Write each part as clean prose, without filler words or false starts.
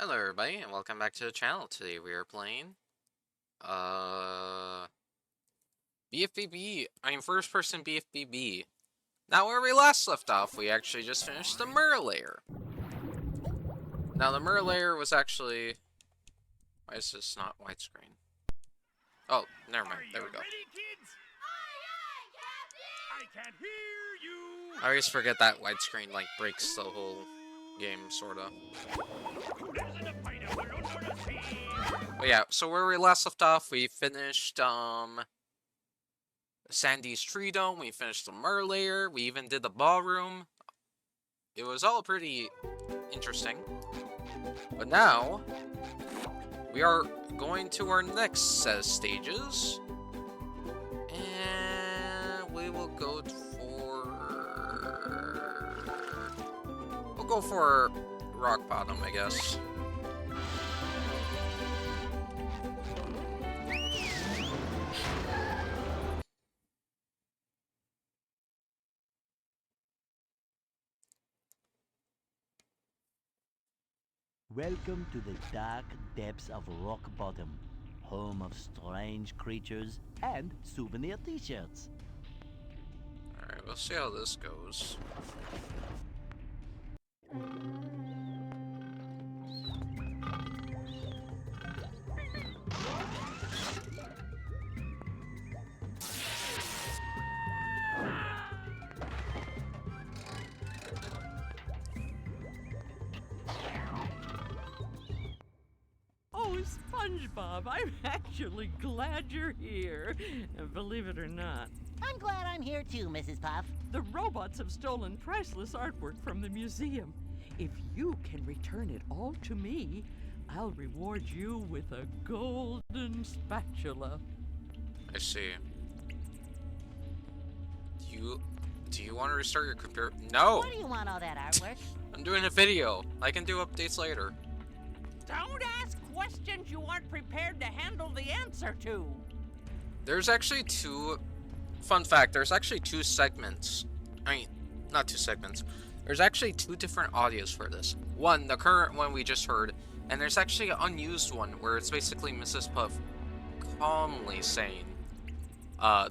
Hello everybody and welcome back to the channel. Today we are playing BFBB. First person BFBB. Now where we last left off, we actually just finished the mirror layer. Now the mirror layer was actually... Why is this not widescreen? Oh, never mind. There we go. Ready, kids? Aye, aye, Captain! I can hear you! I always forget that widescreen like breaks the whole game, sorta. But yeah, so where we last left off, we finished Sandy's tree dome, we finished the mirror layer, we even did the ballroom. It was all pretty interesting. But now we are going to our next set of stages, and we will go for rock bottom, I guess. Welcome to the dark depths of Rock Bottom, home of strange creatures and souvenir t-shirts. Alright, we'll see how this goes. Oh, SpongeBob, I'm actually glad you're here. Believe it or not. I'm glad I'm here too, Mrs. Puff. The robots have stolen priceless artwork from the museum. If you can return it all to me, I'll reward you with a golden spatula. I see. Do you want to restart your computer? No! What do you want all that artwork? I'm doing a video. I can do updates later. Don't ask questions you aren't prepared to handle the answer to. There's actually two... Fun fact, there's actually two segments. I mean, not two segments. There's actually two different audios for this. One, the current one we just heard, and there's actually an unused one where it's basically Mrs. Puff calmly saying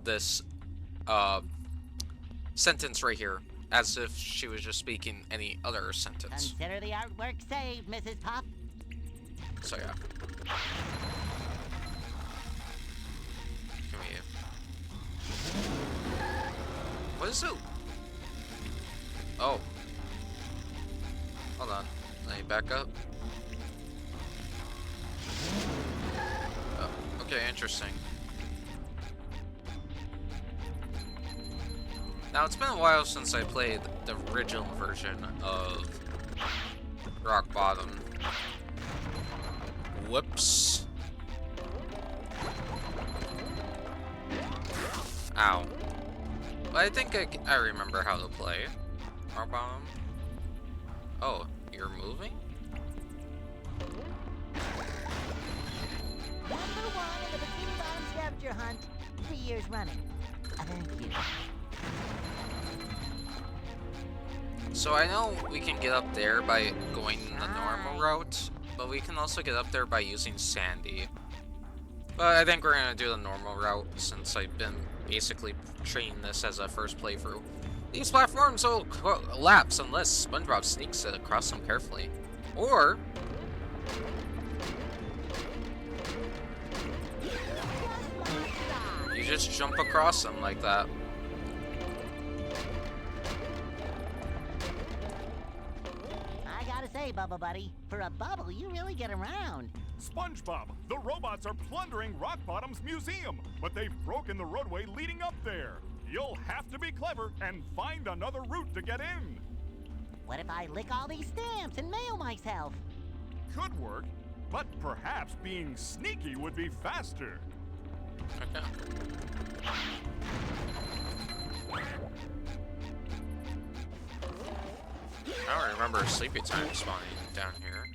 this sentence right here, as if she was just speaking any other sentence. Consider the artwork saved, Mrs. Puff. So yeah. Can we... What is it? Oh. Hold on. Let me back up. Oh, okay, interesting. Now, it's been a while since I played the original version of Rock Bottom. Whoops. Ow. But I think I remember how to play Rock Bottom. Oh, you're moving? Number 1 in the Bikini Bottom scavenger hunt, 3 years running. Thank you. So I know we can get up there by going the normal route, but we can also get up there by using Sandy. But I think we're gonna do the normal route since I've been basically treating this as a first playthrough. These platforms will collapse unless SpongeBob sneaks across them carefully. Or... you just jump across them like that. I gotta say, Bubble Buddy, for a bubble, you really get around. SpongeBob, the robots are plundering Rock Bottom's museum, but they've broken the roadway leading up there. You'll have to be clever and find another route to get in. What if I lick all these stamps and mail myself? Could work, but perhaps being sneaky would be faster. Okay. I don't remember Sleepy Time spawning down here.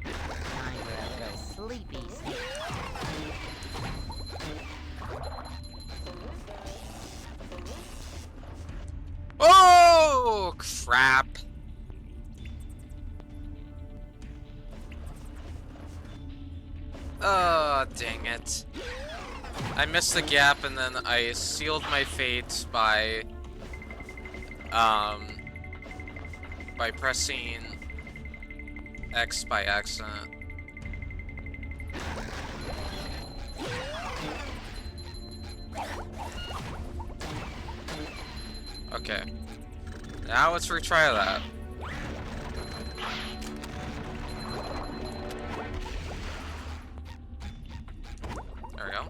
Time for a little sleepy sleep. Oh! crap. Oh, dang it. I missed the gap and then I sealed my fate by pressing X by accident. Okay. Now let's retry that. There we go.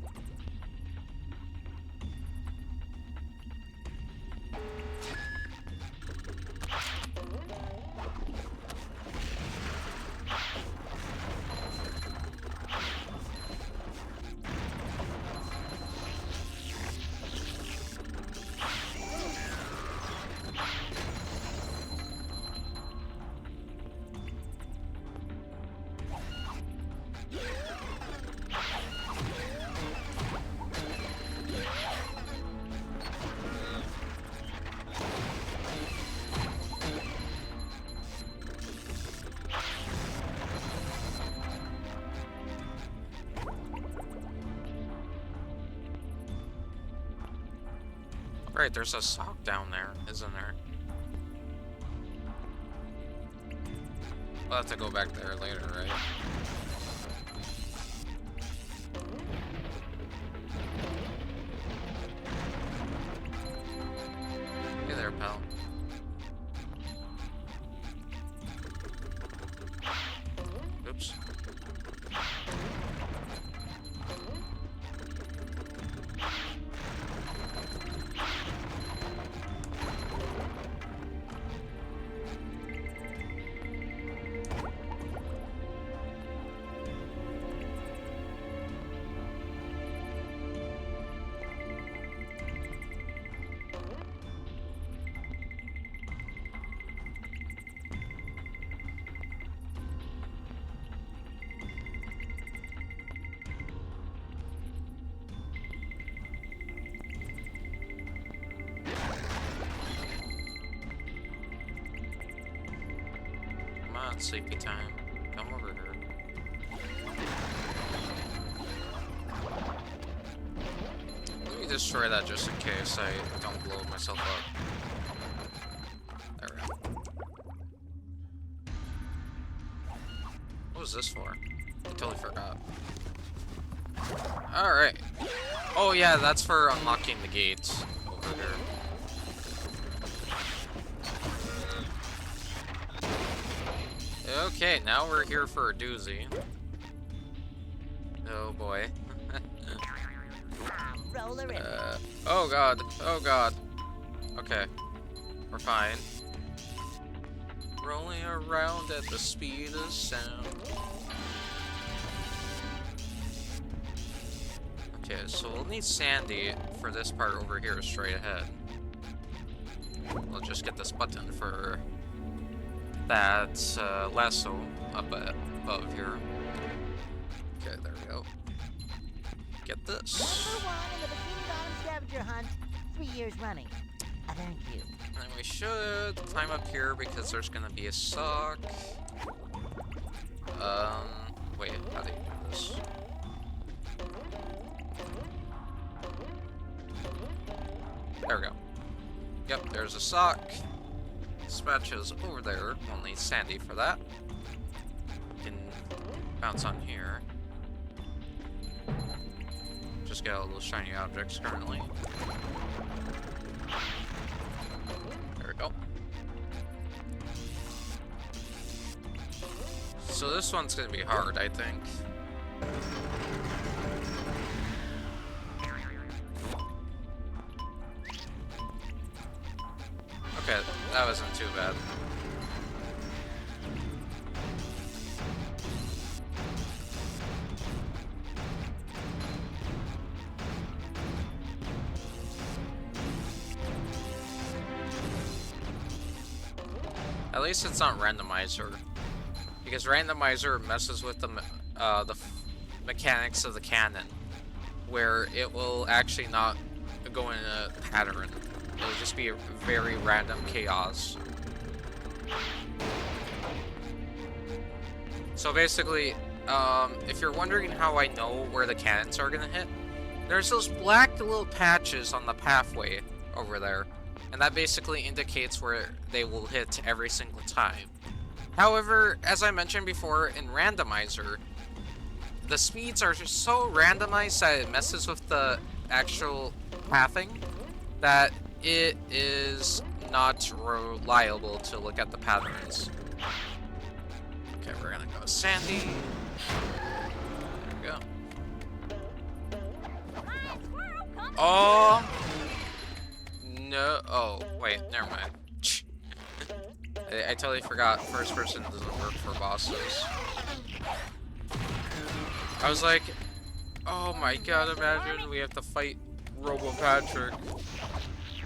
Right, there's a sock down there, isn't there? We'll have to go back there later, right? Hey there, pal. Oops. Come on, sleepy time. Come over here. Let me destroy that just in case I don't blow myself up. There we go. What was this for? I totally forgot. Alright. Oh yeah, that's for unlocking the gates over here. Okay, now we're here for a doozy. Oh boy. Roller in. Oh god, oh god. Okay, we're fine. Rolling around at the speed of sound. Okay, so we'll need Sandy for this part over here straight ahead. We'll just get this button for that lasso up above here. Okay, there we go. Get this. Number 1 in the Bikini Bottom scavenger hunt, 3 years running. Thank you. And we should climb up here because there's gonna be a sock. Wait, how do you do this? There we go. Yep, there's a sock. Dispatches over there. We'll need Sandy for that. We can bounce on here. Just get all those shiny objects currently. There we go. So this one's gonna be hard, I think. Okay, that wasn't too bad. At least it's not randomizer, because randomizer messes with the mechanics of the cannon, where it will actually not go in a pattern. It'll just be a very random chaos. So basically, if you're wondering how I know where the cannons are gonna hit, there's those black little patches on the pathway over there, and that basically indicates where they will hit every single time. However, as I mentioned before, in Randomizer, the speeds are just so randomized that it messes with the actual pathing that it is not reliable to look at the patterns. Okay, we're gonna go Sandy. There we go. Oh no! Oh wait, never mind. I totally forgot. First person doesn't work for bosses. I was like, oh my god! Imagine we have to fight Robo Patrick,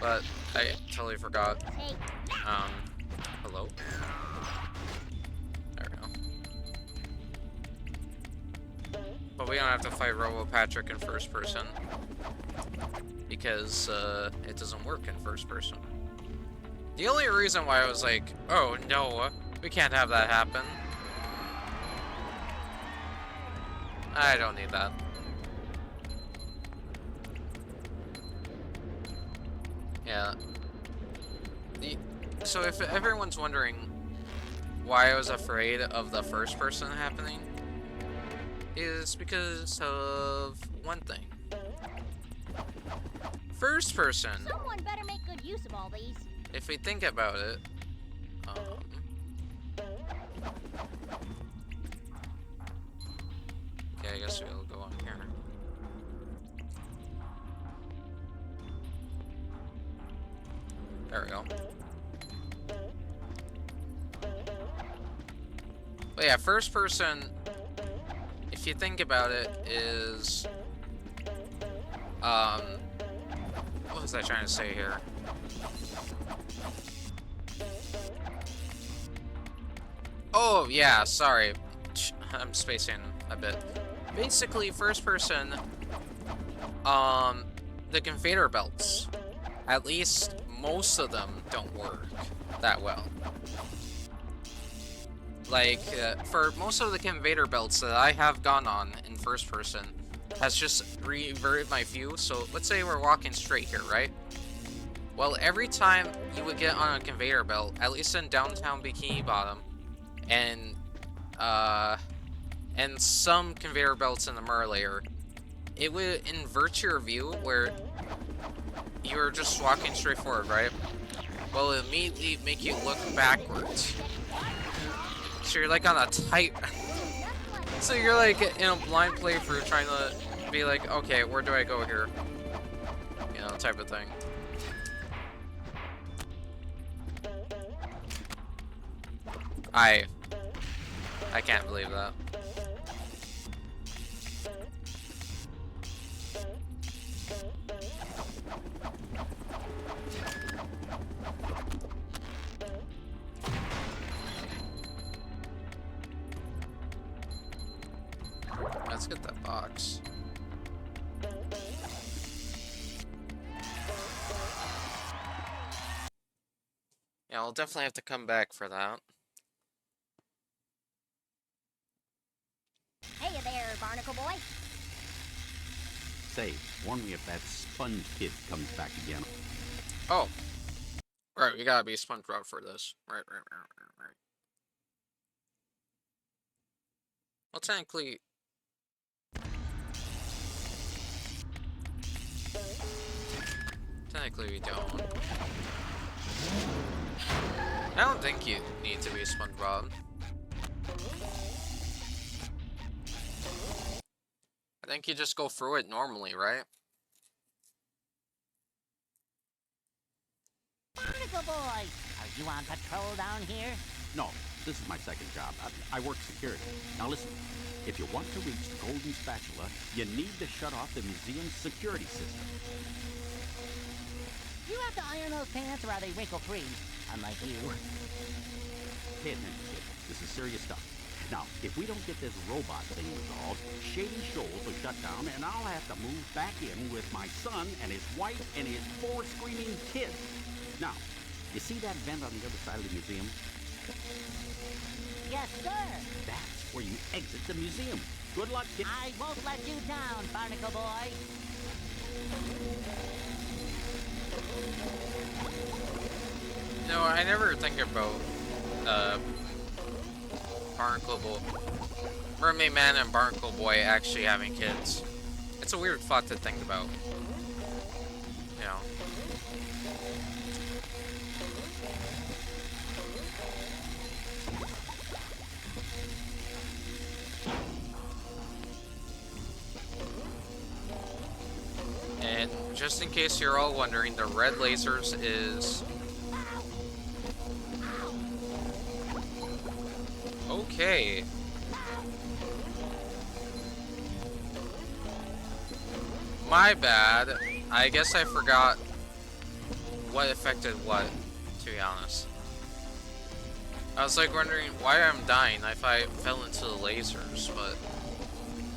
but I totally forgot. Hello. There we go. But we don't have to fight Robo Patrick in first person because it doesn't work in first person. The only reason why I was like, oh no, we can't have that happen. I don't need that. Yeah. So if everyone's wondering why I was afraid of the first person happening, is because of one thing. First person. Someone better make good use of all these. If we think about it, okay, I guess we'll go on here. There we go. But yeah, first person, if you think about it, is what was I trying to say here? Oh yeah, sorry, I'm spacing a bit. Basically, first person, the conveyor belts, at least most of them don't work that well. Like, for most of the conveyor belts that I have gone on in first person, has just reverted my view. So let's say we're walking straight here, right? Well, every time you would get on a conveyor belt, at least in downtown Bikini Bottom, and some conveyor belts in the Mirror layer, it would invert your view where you were just walking straight forward, right? Well, it immediately make you look backwards. So you're like on a tight... So you're like in a blind playthrough trying to be like, okay, where do I go here? You know, type of thing. I can't believe that. Let's get that box. Yeah, I'll definitely have to come back for that. Hey there, Barnacle Boy. Say, warn me if that Sponge kid comes back again. Oh. Right, we gotta be SpongeBob for this. Right. Well, technically... Technically we don't. I don't think you need to be SpongeBob. I think you just go through it normally, right? Barnacle Boy, are you on patrol down here? No, this is my second job. I work security. Now listen, if you want to reach the Golden Spatula, you need to shut off the museum's security system. You have to iron those pants or are they wrinkle-free? Unlike you. Pay attention, kid. This is serious stuff. Now, if we don't get this robot thing resolved, Shady Shoals will shut down and I'll have to move back in with my son and his wife and his 4 screaming kids. Now, you see that vent on the other side of the museum? Yes, sir. That's where you exit the museum. Good luck, kid. I won't let you down, Barnacle Boy. No, I never think about Barnacle Boy, Mermaid Man and Barnacle Boy actually having kids. It's a weird thought to think about. You know. And just in case you're all wondering, the red lasers is... Okay. My bad. I guess I forgot what affected what, to be honest. I was like wondering why I'm dying if I fell into the lasers, but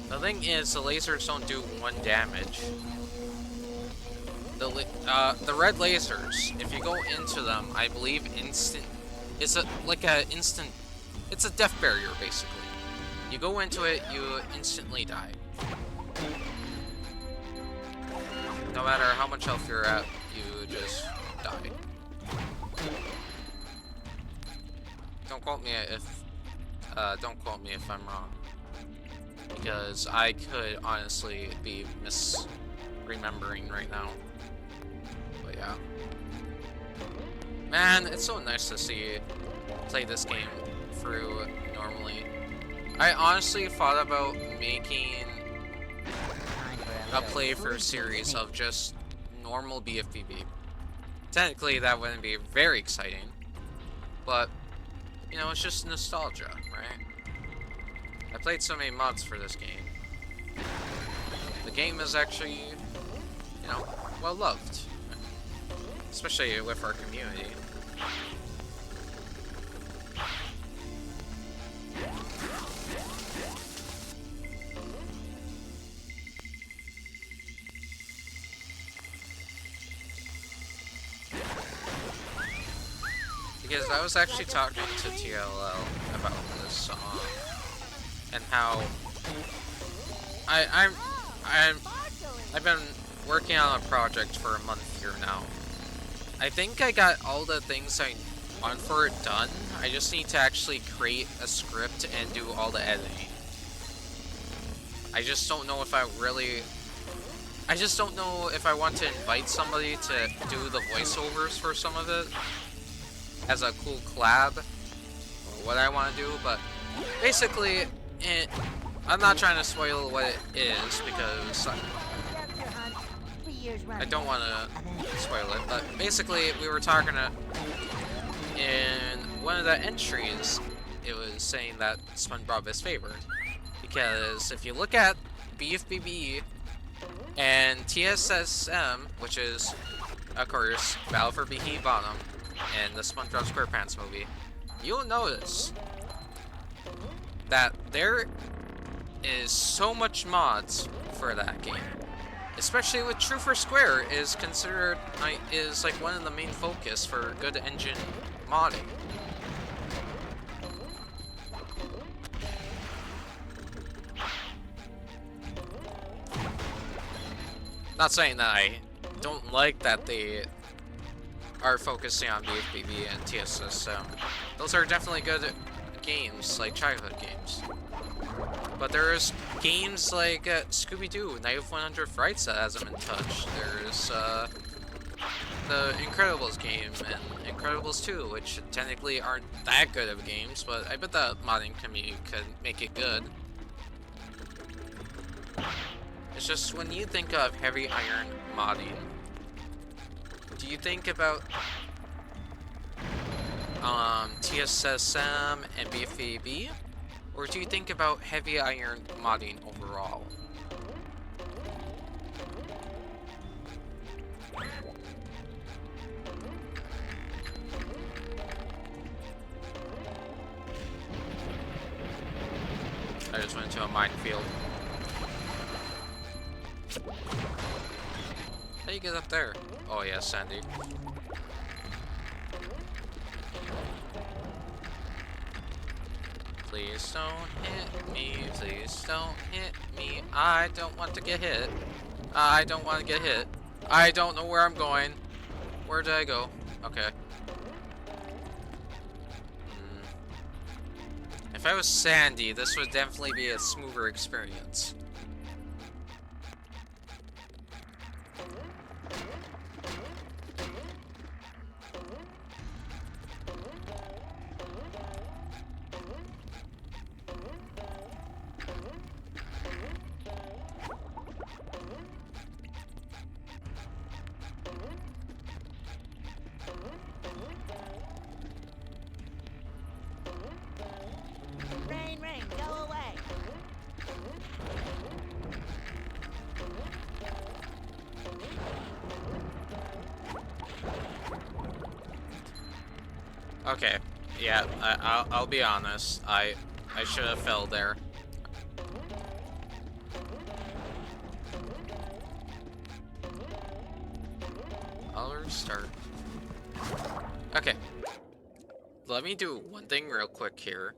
the thing is the lasers don't do 1 damage. The red lasers, if you go into them, I believe it's a death barrier basically. You go into it, you instantly die. No matter how much health you're at, you just die. Don't quote me if I'm wrong, because I could honestly be misremembering right now. But yeah, man, it's so nice to see play this game through normally. I honestly thought about making a playthrough series of just normal BFBB. Technically, that wouldn't be very exciting, but you know, it's just nostalgia, right? I played so many mods for this game. The game is actually, you know, well loved, especially with our community. Because I was actually talking to TLL about this song and how I've been working on a project for a month here now. I think I got all the things I want for it done. I just need to actually create a script and do all the editing. I just don't know if I want to invite somebody to do the voiceovers for some of it as a cool collab, or what I want to do, but basically, I'm not trying to spoil what it is, because I don't want to spoil it, but basically, we were talking in one of the entries, it was saying that SpongeBob is favored, because if you look at BFBB and TSSM, which is, of course, Battle for Bikini Bottom, and the SpongeBob SquarePants movie, you'll notice that there is so much mods for that game. Especially with True for Square is considered is like one of the main focus for good engine modding. Not saying that I don't like that they are focusing on BFBB and TSSM. Those are definitely good games, like childhood games. But there's games like Scooby-Doo, Night of 100 Frights that hasn't been touched. There's the Incredibles game and Incredibles 2, which technically aren't that good of games, but I bet the modding community could make it good. It's just when you think of heavy iron modding, do you think about TSSM and BFBB, or do you think about heavy iron modding overall? I just went into a minefield. How do you get up there? Oh yeah, Sandy. Please don't hit me. Please don't hit me. I don't want to get hit. I don't want to get hit. I don't know where I'm going. Where did I go? Okay. If I was Sandy, this would definitely be a smoother experience. Rain, rain, go away. Okay, yeah, I'll be honest. I should have fell there. I'll restart. Okay. Let me do one thing real quick here.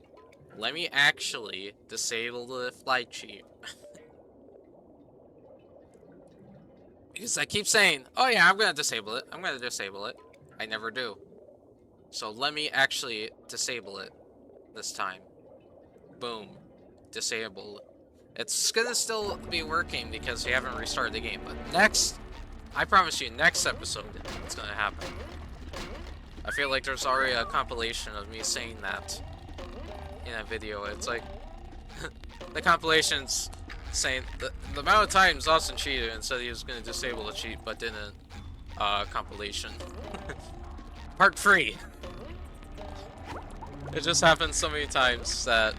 Let me actually disable the flight cheat. Because I keep saying, oh yeah, I'm gonna disable it. I'm gonna disable it. I never do. So let me actually disable it this time. Boom. Disable. It's gonna still be working because we haven't restarted the game. But next, I promise you, next episode, it's gonna happen. I feel like there's already a compilation of me saying that in a video. It's like, the compilation's saying, the amount of times Austin cheated and said he was gonna disable the cheat, but didn't, compilation. Part 3. It just happens so many times that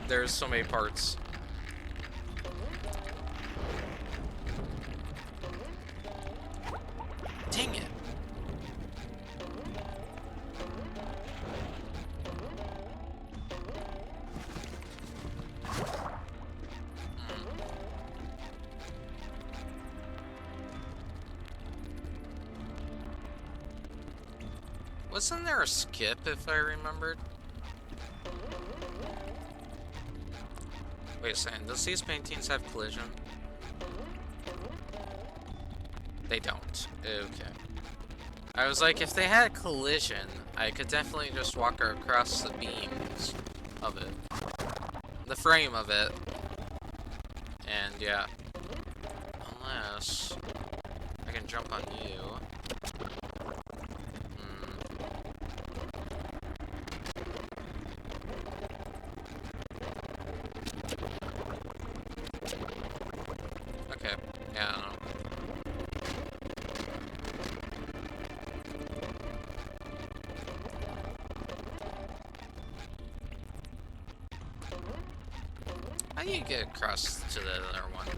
there's so many parts. Dang it. Wasn't there a skip, if I remembered? Wait a second, does these paintings have collision? They don't. Okay. I was like, if they had collision, I could definitely just walk across the beams of it. The frame of it. And yeah. Unless I can jump on you. Okay, yeah, I don't know. How do you get across to the other one?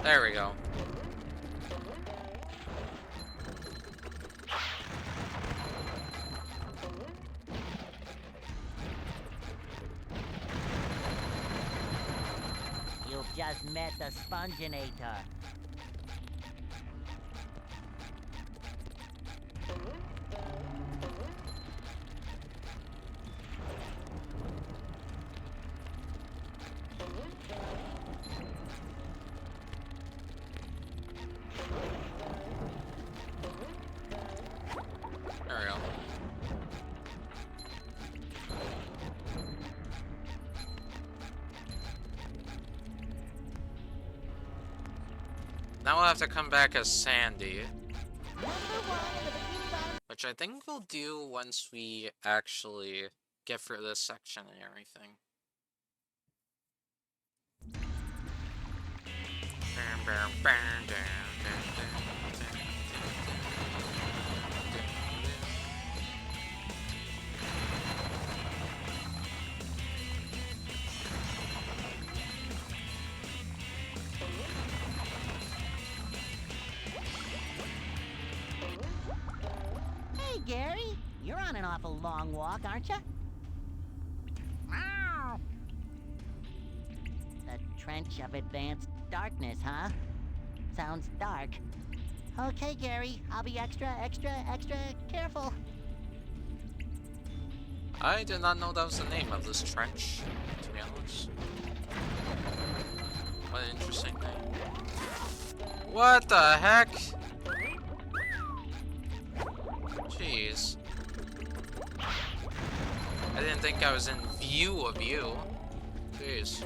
There we go. You've just met the Sponginator. There we go. Now we'll have to come back as Sandy. Which I think we'll do once we actually get through this section and everything. Gary. You're on an awful long walk, aren't you? Meow. The Trench of Advanced Darkness, huh? Sounds dark. Okay, Gary. I'll be extra careful. I did not know that was the name of this trench, to be honest. What an interesting name. What the heck? Jeez. I didn't think I was in view of you. Jeez.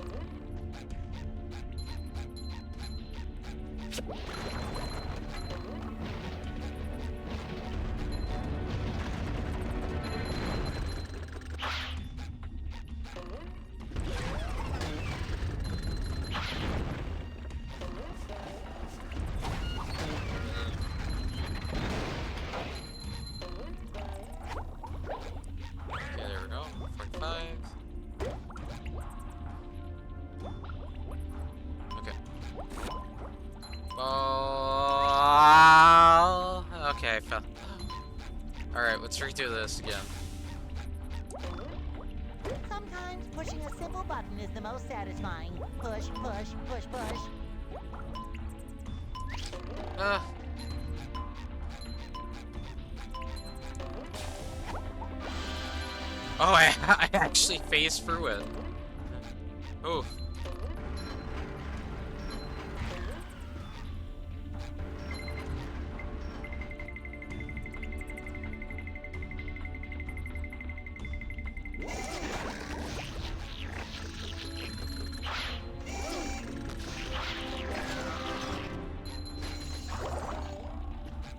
Oh, okay, I fell. Alright, let's redo this again. Sometimes pushing a simple button is the most satisfying. Push, push, push, push. Oh, I actually phased through it. Oh.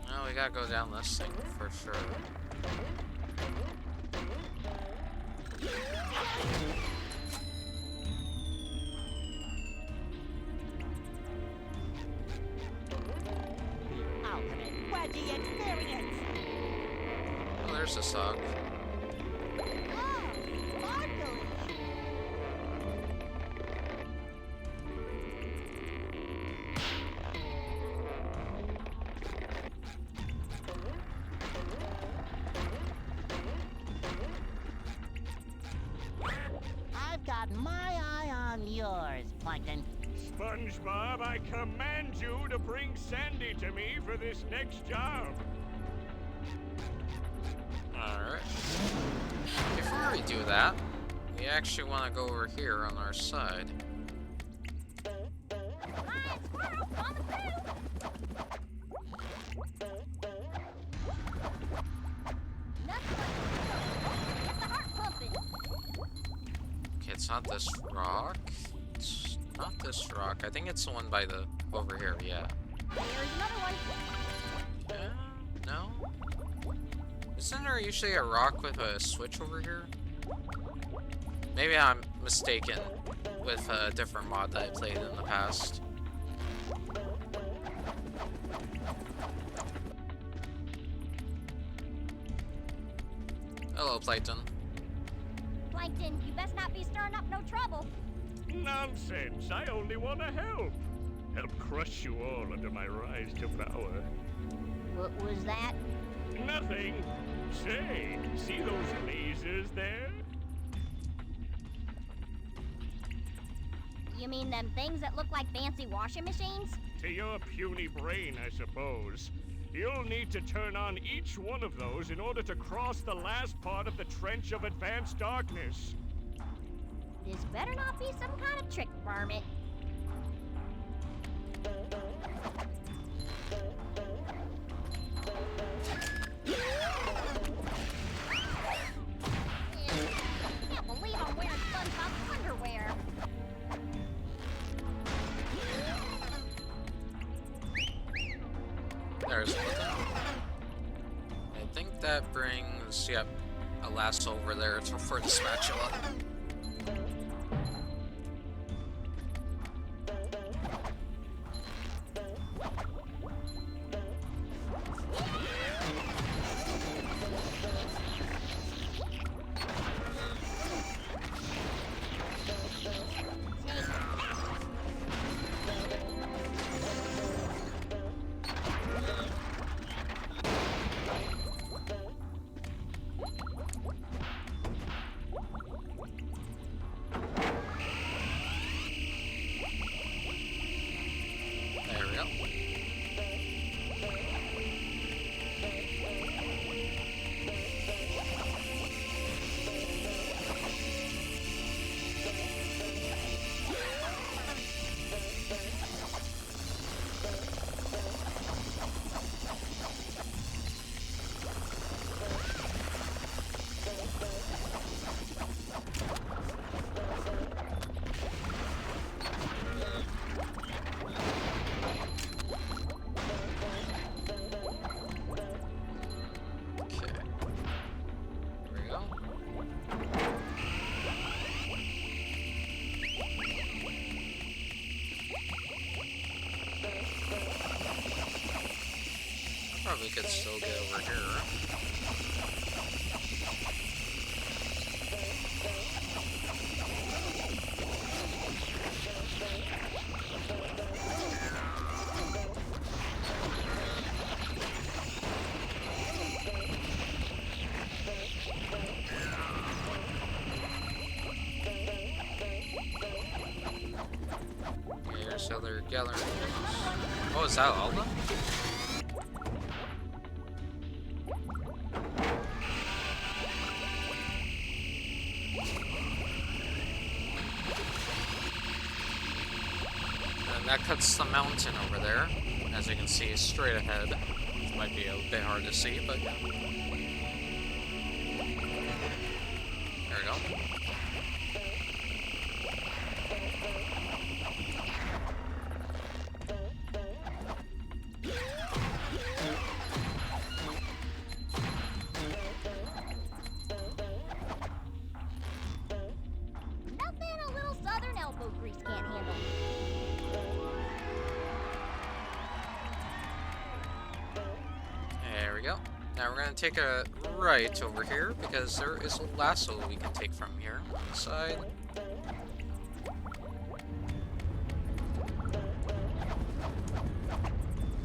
Well, we gotta go down this thing for sure. Ultimate wedgie experience. Oh, there's a sock. Oh, sparkly. I've got my eye on yours, Plankton. SpongeBob, I command you to bring Sandy to me for this next job. Alright. Before we do that, we actually want to go over here on our side. Okay, it's not this rock. It's not this rock. I think it's the one by the... over here, yeah. There's another one. No? Isn't there usually a rock with a switch over here? Maybe I'm mistaken with a different mod that I played in the past. Hello, Plankton. Plankton, you best not be stirring up no trouble. Nonsense, I only want to help. Help crush you all under my rise to power. What was that? Nothing. Say, see those lasers there? You mean them things that look like fancy washing machines? To your puny brain, I suppose. You'll need to turn on each one of those in order to cross the last part of the Trench of Advanced Darkness. This better not be some kind of trick, varmint. Can't believe I'm wearing SpongeBob's underwear. There's one. I think that brings, yep, a lasso over there for the spatula. Probably could still get over here. Here's how they're gathering. Oh, is that all of them? And that cuts the mountain over there, as you can see straight ahead. Which might be a bit hard to see, but yeah. There we go. Nothing a little southern elbow grease can't handle. There we go. Now we're gonna take a right over here because there is a lasso we can take from here on the side.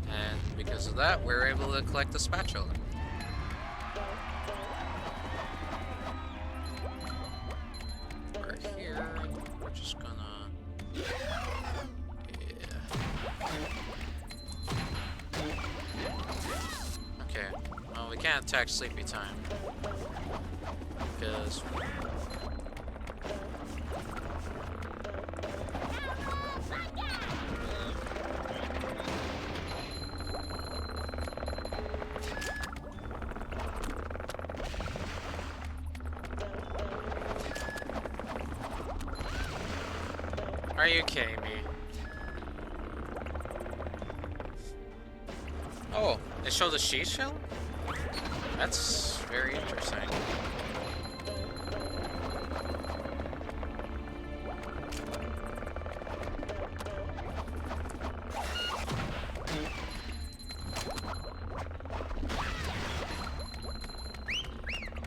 And because of that, we're able to collect the spatula. Right here, we're just gonna... Yeah. Okay, well, we can't attack Sleepy Time. Because... Are you kidding me? Oh, they show the she shell? That's very interesting.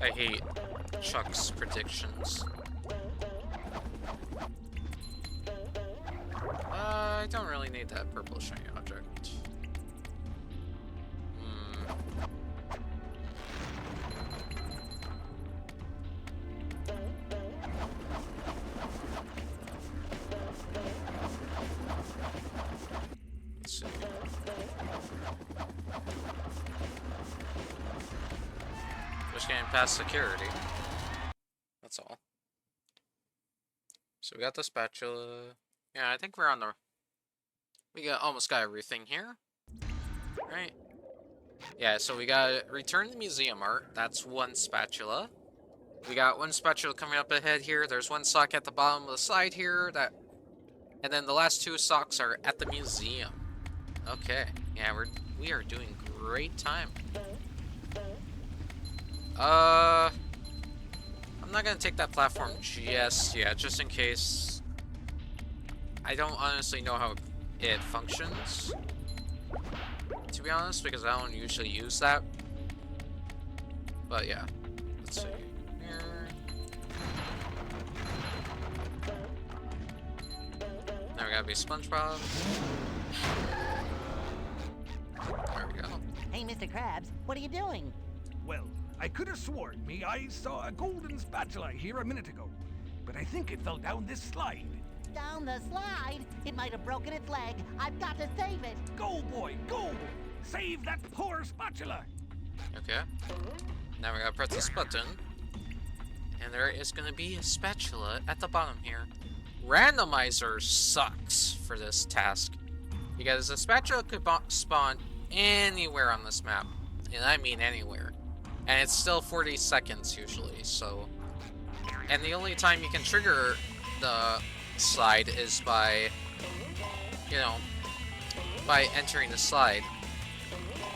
I hate Chuck's predictions. I don't really need that purple shiny object. Let's see. Just getting past security. That's all. So we got the spatula. Yeah, I think we're on the... We almost got everything here. Right? Yeah, so we got return the museum art. That's one spatula. We got one spatula coming up ahead here. There's one sock at the bottom of the slide here. And then the last two socks are at the museum. Okay. Yeah, we are doing great time. I'm not gonna take that platform just yet, just in case. I don't honestly know how it functions, to be honest, because I don't usually use that. But yeah, let's see here. Now we gotta be SpongeBob. There we go. Hey, Mr. Krabs, what are you doing? Well, I could have sworn me I saw a golden spatula here a minute ago, but I think it fell down this slide. Down the slide? It might have broken its leg. I've got to save it. Go, boy, go! Save that poor spatula! Okay. Now we gotta press this button. And there is gonna be a spatula at the bottom here. Randomizer sucks for this task, because the spatula could spawn anywhere on this map. And I mean anywhere. And it's still 40 seconds usually, so... And the only time you can trigger the slide is by, you know, by entering the slide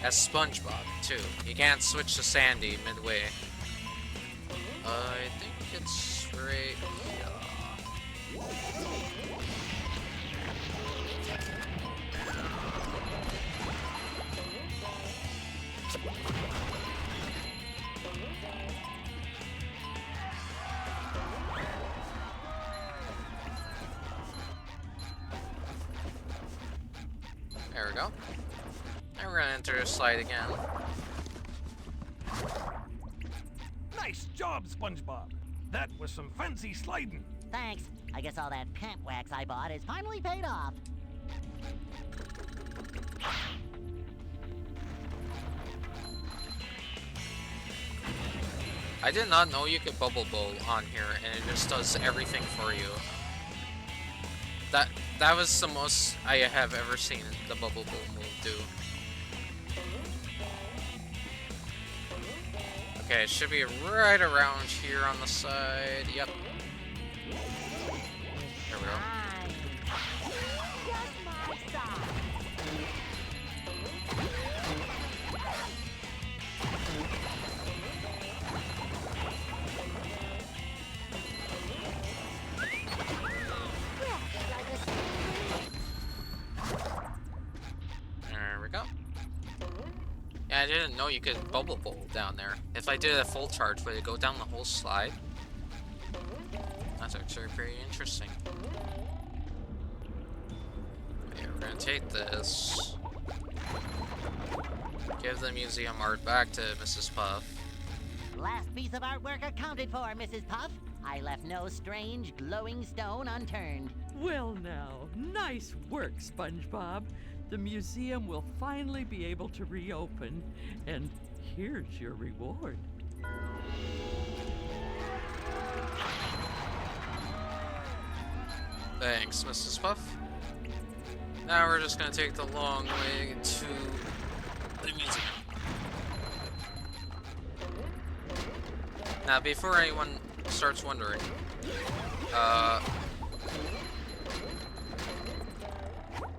as SpongeBob, too. You can't switch to Sandy midway. I think it's right here. There we go. And we're gonna enter a slide again. Nice job, SpongeBob. That was some fancy sliding. Thanks. I guess all that pant wax I bought is finally paid off. I did not know you could bubble bowl on here, and it just does everything for you. That was the most I have ever seen the bubble bowl move do. Okay, it should be right around here on the side. Yep. There we go. There we go. Yeah, I didn't know you could bubble bowl down there. If I did a full charge, would it go down the whole slide? That's actually pretty interesting. Okay, we're gonna take this. Give the museum art back to Mrs. Puff. Last piece of artwork accounted for, Mrs. Puff. I left no strange, glowing stone unturned. Well now, nice work, SpongeBob. The museum will finally be able to reopen, and here's your reward. Thanks, Mrs. Puff. Now we're just gonna take the long way to the museum. Now, before anyone starts wondering,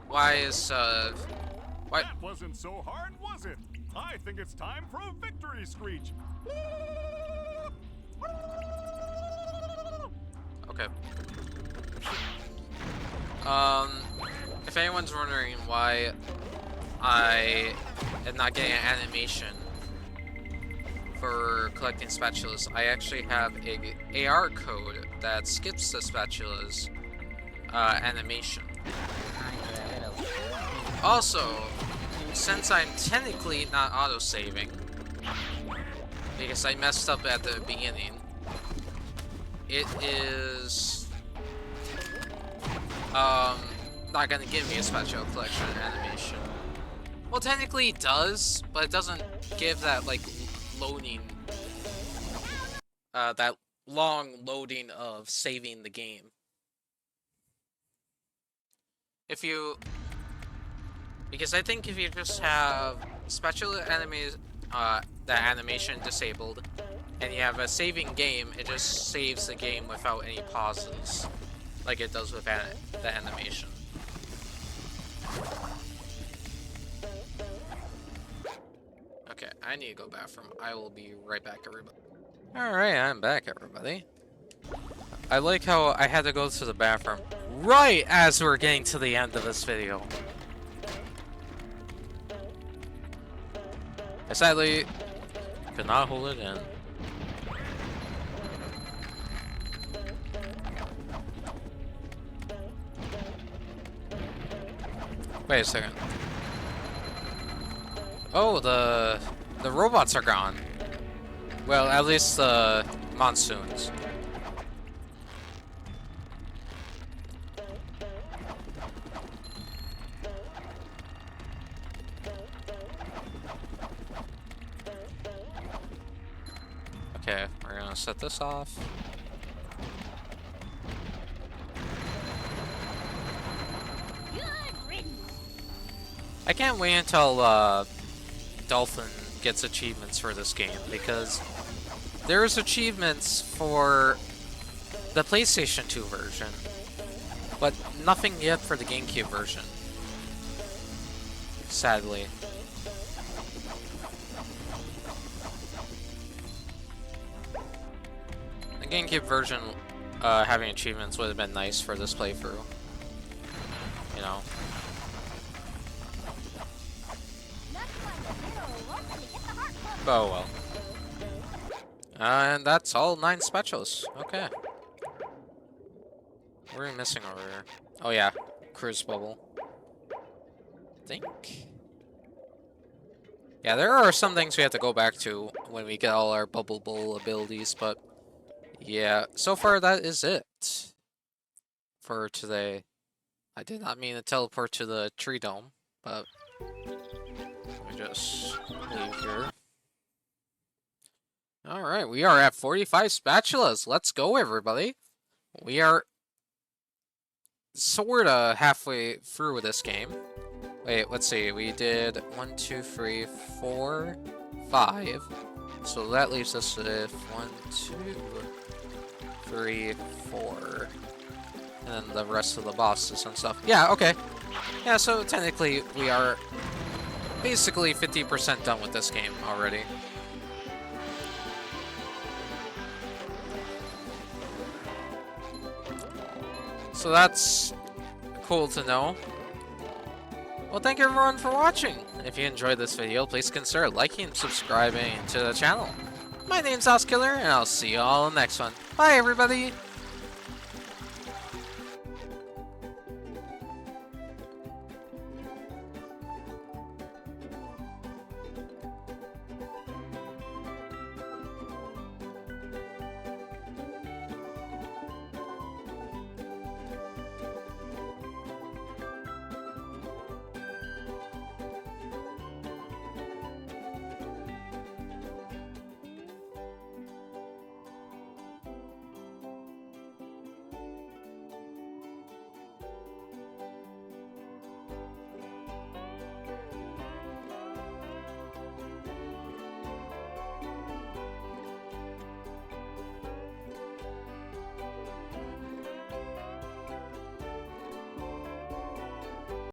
why is, why? That wasn't so hard, was it? I think it's time for a victory screech. Okay. If anyone's wondering why I am not getting an animation for collecting spatulas, I actually have a AR code that skips the spatulas animation. Also, since I'm technically not auto-saving, because I messed up at the beginning, it is not gonna give me a spatula collection animation. Well, technically it does, but it doesn't give that like loading, that long loading of saving the game. If you, because I think if you just have spatula enemies, the animation disabled, and you have a saving game, it just saves the game without any pauses, like it does with the animation. Okay, I need to go bathroom. I will be right back, everybody. Alright, I'm back, everybody. I like how I had to go to the bathroom right as we're getting to the end of this video. I sadly could not hold it in. Wait a second. Oh, the robots are gone. Well, at least the monsoons. Okay, we're gonna set this off. I can't wait until Dolphin gets achievements for this game, because there's achievements for the PlayStation 2 version, but nothing yet for the GameCube version. Sadly. The GameCube version having achievements would have been nice for this playthrough. You know. Looks like the middle rope to get Oh well. And that's all 9 specials. Okay. What are we missing over here? Oh yeah, cruise bubble. I think. Yeah, there are some things we have to go back to when we get all our bubble bowl abilities, but yeah, so far that is it for today. I did not mean to teleport to the tree dome, but let me just leave here. Alright, we are at 45 spatulas. Let's go, everybody. We are sort of halfway through with this game. Wait, let's see. We did 1, 2, 3, 4, 5. So that leaves us with 1, 2, 3, 4. And then the rest of the bosses and stuff. Yeah, okay. Yeah, so technically we are basically 50% done with this game already. So that's cool to know. Well, thank you everyone for watching. If you enjoyed this video, please consider liking and subscribing to the channel. My name's Killer, and I'll see you all in the next one. Bye, everybody!